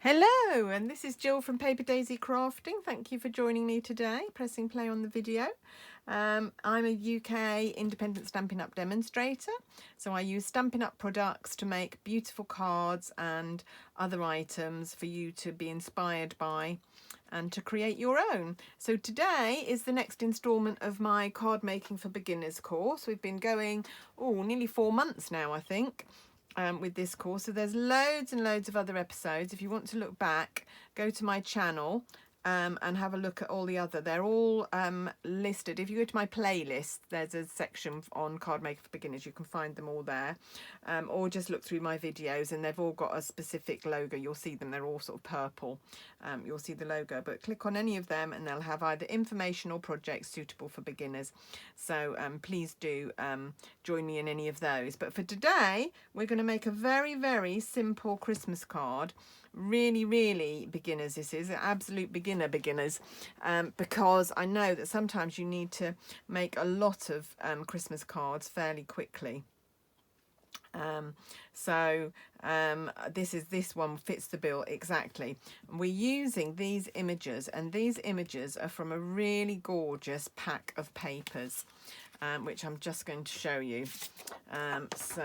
Hello, and this is Jill from Paper Daisy Crafting. Thank you for joining me today, pressing play on the video. I'm a UK independent Stampin' Up demonstrator, so I use Stampin' Up products to make beautiful cards and other items for you to be inspired by and to create your own. So today is the next instalment of my card making for beginners course. We've been going nearly 4 months now, I think. With this course, so there's loads and loads of other episodes. If you want to look back, go to my channel and have a look at all the other. They're all listed. If you go to my playlist, there's a section on card making for beginners. You can find them all there, or just look through my videos, and they've all got a specific logo. You'll see them. They're all sort of purple. You'll see the logo, but click on any of them and they'll have either information or projects suitable for beginners. So please do join me in any of those. But for today, we're going to make a very, very simple Christmas card. Really beginners. This is absolute beginners, because I know that sometimes you need to make a lot of Christmas cards fairly quickly. This one fits the bill exactly. We're using these images, and these images are from a really gorgeous pack of papers, which I'm just going to show you. So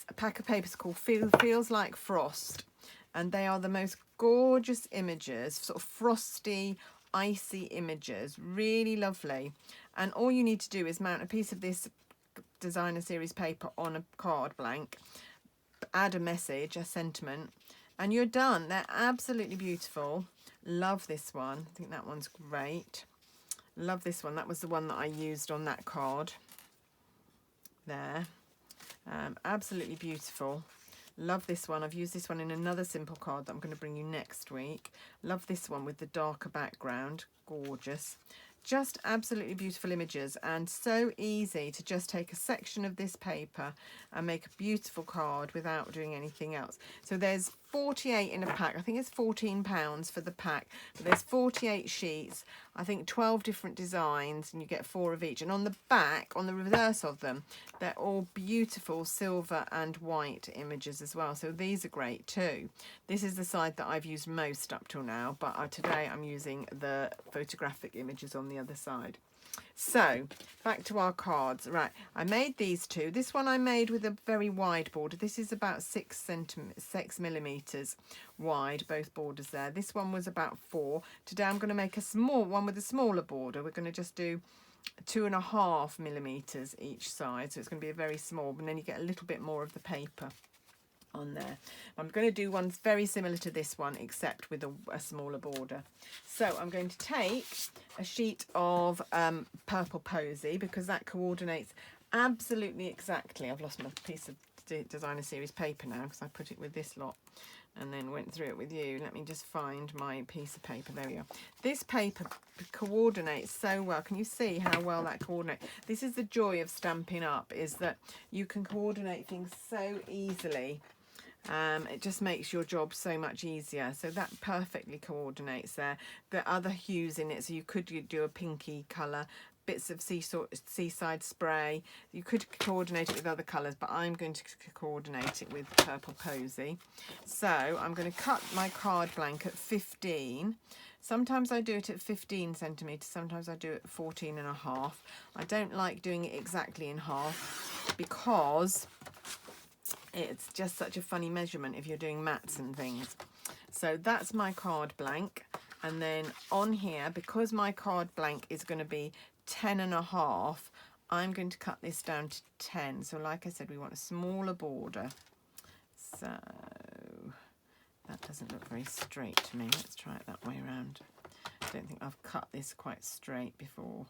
a pack of papers called Feels Like Frost, and they are the most gorgeous images, sort of frosty, icy images, really lovely. And all you need to do is mount a piece of this designer series paper on a card blank, add a message, a sentiment, and you're done. They're absolutely beautiful. Love this one. I think that one's great. Love this one. That was the one that I used on that card there. Absolutely beautiful. Love this one. I've used this one in another simple card that I'm going to bring you next week. Love this one with the darker background. Gorgeous. Just absolutely beautiful images, and so easy to just take a section of this paper and make a beautiful card without doing anything else. So there's 48 in a pack. I think it's £14 for the pack, but there's 48 sheets, I think 12 different designs, and you get 4 of each. And on the back, on the reverse of them, they're all beautiful silver and white images as well. So these are great too. This is the side that I've used most up till now, but today I'm using the photographic images on the other side. So back to our cards. Right, I made these two. This one I made with a very wide border. This is about 6 millimeters wide, both borders there. This one was about 4. Today I'm going to make a small one with a smaller border. We're going to just do 2.5 millimeters each side, so it's going to be a very small, and then you get a little bit more of the paper on there. I'm going to do one very similar to this one, except with a smaller border. So I'm going to take a sheet of purple posy, because that coordinates absolutely exactly. I've lost my piece of designer series paper now, because I put it with this lot and then went through it with you. Let me just find my piece of paper. There we are. This paper coordinates so well. Can you see how well that coordinates? This is the joy of Stampin' Up, is that you can coordinate things so easily. It just makes your job so much easier. So that perfectly coordinates there. The other hues in it, so you could do a pinky colour, bits of seaside spray. You could coordinate it with other colours, but I'm going to coordinate it with purple posy. So I'm going to cut my card blank at 15. Sometimes I do it at 15 centimetres, sometimes I do it at 14.5. I don't like doing it exactly in half, because it's just such a funny measurement if you're doing mats and things. So that's my card blank. And then on here, because my card blank is going to be 10.5, I'm going to cut this down to 10. So like I said, we want a smaller border. So that doesn't look very straight to me. Let's try it that way around. I don't think I've cut this quite straight before.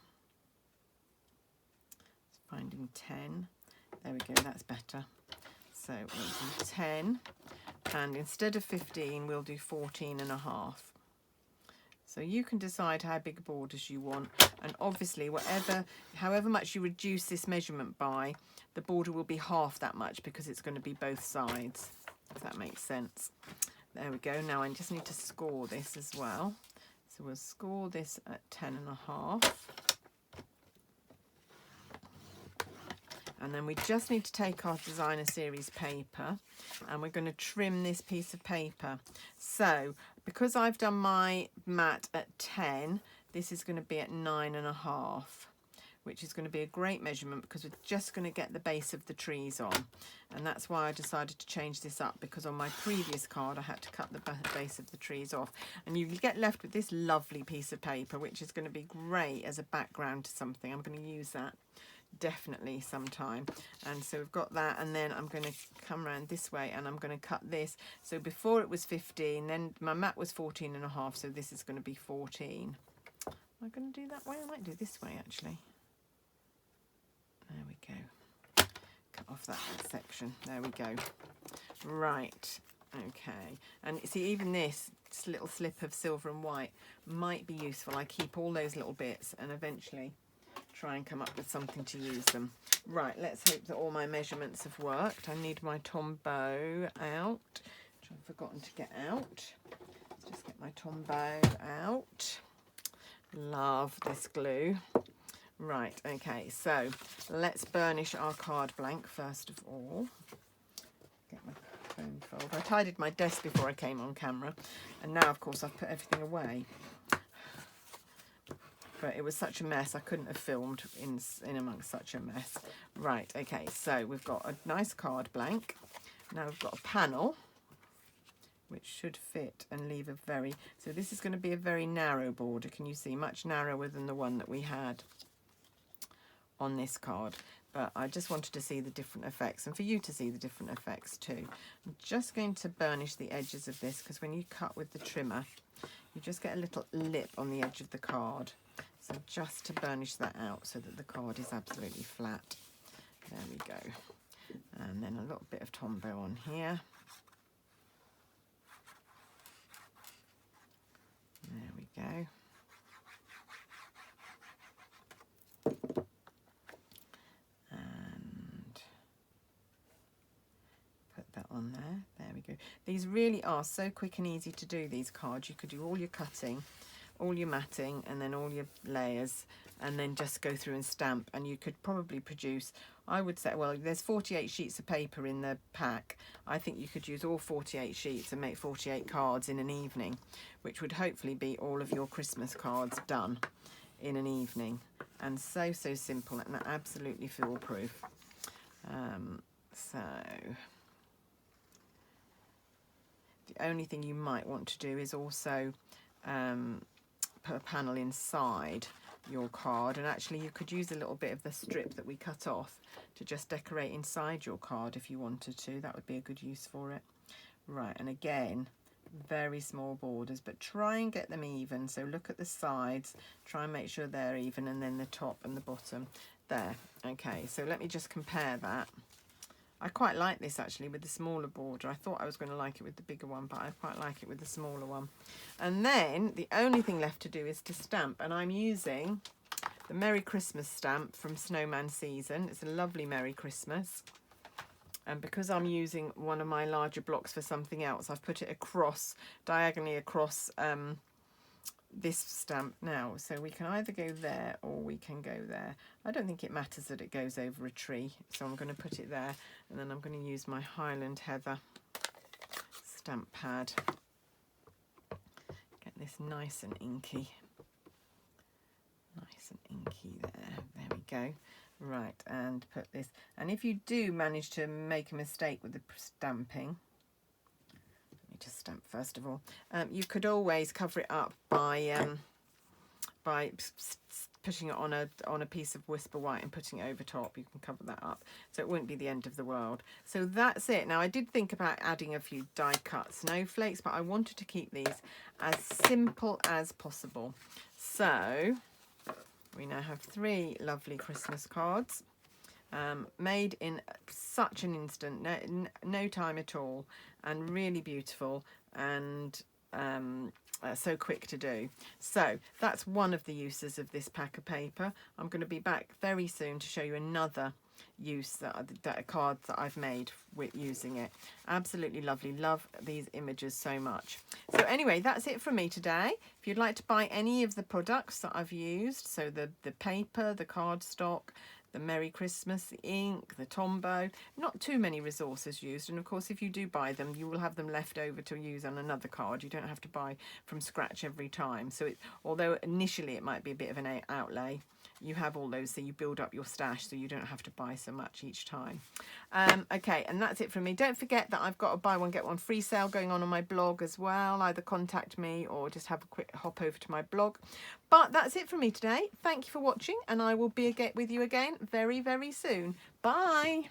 Finding 10. There we go, that's better. So we'll do 10, and instead of 15, we'll do 14.5. So you can decide how big borders you want, and obviously however much you reduce this measurement by, the border will be half that much, because it's going to be both sides, if that makes sense. There we go. Now I just need to score this as well. So we'll score this at 10.5. And then we just need to take our designer series paper and we're going to trim this piece of paper. So because I've done my mat at 10, this is going to be at 9.5, which is going to be a great measurement because we're just going to get the base of the trees on. And that's why I decided to change this up, because on my previous card I had to cut the base of the trees off. And you get left with this lovely piece of paper, which is going to be great as a background to something. I'm going to use that definitely sometime. And so we've got that, and then I'm going to come around this way and I'm going to cut this. So before it was 15, then my mat was 14.5, so this is going to be 14. Am I going to do that way? I might do this way actually. There we go. Cut off that section. There we go. Right. Okay. And see, even this little slip of silver and white might be useful. I keep all those little bits and eventually try and come up with something to use them. Right, let's hope that all my measurements have worked. I need my Tombow out, which I've forgotten to get out. Let's just get my Tombow out. Love this glue. Right, okay, so let's burnish our card blank first of all. Get my foam folder. I tidied my desk before I came on camera, and now of course I've put everything away. But it was such a mess, I couldn't have filmed in amongst such a mess. Right, okay, so we've got a nice card blank. Now we've got a panel, which should fit and leave a very... So this is going to be a very narrow border, can you see? Much narrower than the one that we had on this card. But I just wanted to see the different effects, and for you to see the different effects too. I'm just going to burnish the edges of this, because when you cut with the trimmer, you just get a little lip on the edge of the card. So just to burnish that out so that the card is absolutely flat. There we go. And then a little bit of Tombow on here. There we go. And put that on there. There we go. These really are so quick and easy to do, these cards. You could do all your cutting, all your matting, and then all your layers, and then just go through and stamp, and you could probably produce, I would say, well, there's 48 sheets of paper in the pack. I think you could use all 48 sheets and make 48 cards in an evening, which would hopefully be all of your Christmas cards done in an evening. And so simple and absolutely foolproof. So the only thing you might want to do is also put a panel inside your card, and actually you could use a little bit of the strip that we cut off to just decorate inside your card if you wanted to. That would be a good use for it. Right, and again, very small borders, but try and get them even. So look at the sides, try and make sure they're even, and then the top and the bottom there. Okay, so let me just compare that. I quite like this actually with the smaller border. I thought I was going to like it with the bigger one, but I quite like it with the smaller one. And then the only thing left to do is to stamp, and I'm using the Merry Christmas stamp from Snowman Season. It's a lovely Merry Christmas. And because I'm using one of my larger blocks for something else, I've put it across, diagonally across this stamp now. So we can either go there or we can go there. I don't think it matters that it goes over a tree, so I'm going to put it there, and then I'm going to use my Highland Heather stamp pad. Get this nice and inky. Nice and inky there. There we go. Right, and put this. And if you do manage to make a mistake with the stamping, just stamp first of all. You could always cover it up by pushing it on a piece of Whisper White and putting it over top. You can cover that up, so it wouldn't be the end of the world. So that's it. Now I did think about adding a few die cut snowflakes, but I wanted to keep these as simple as possible. So we now have 3 lovely Christmas cards. Made in such an instant, no time at all, and really beautiful, and so quick to do. So that's one of the uses of this pack of paper. I'm going to be back very soon to show you another use that cards that I've made with using it. Absolutely lovely. Love these images so much. So anyway, that's it from me today. If you'd like to buy any of the products that I've used, so the paper, the cardstock, the Merry Christmas, the ink, the Tombow. Not too many resources used, and of course if you do buy them you will have them left over to use on another card. You don't have to buy from scratch every time. So although initially it might be a bit of an outlay, you have all those, so you build up your stash so you don't have to buy so much each time. Okay, and that's it from me. Don't forget that I've got a buy one get one free sale going on my blog as well. Either contact me or just have a quick hop over to my blog. But that's it from me today. Thank you for watching, and I will be with you again very, very soon. Bye.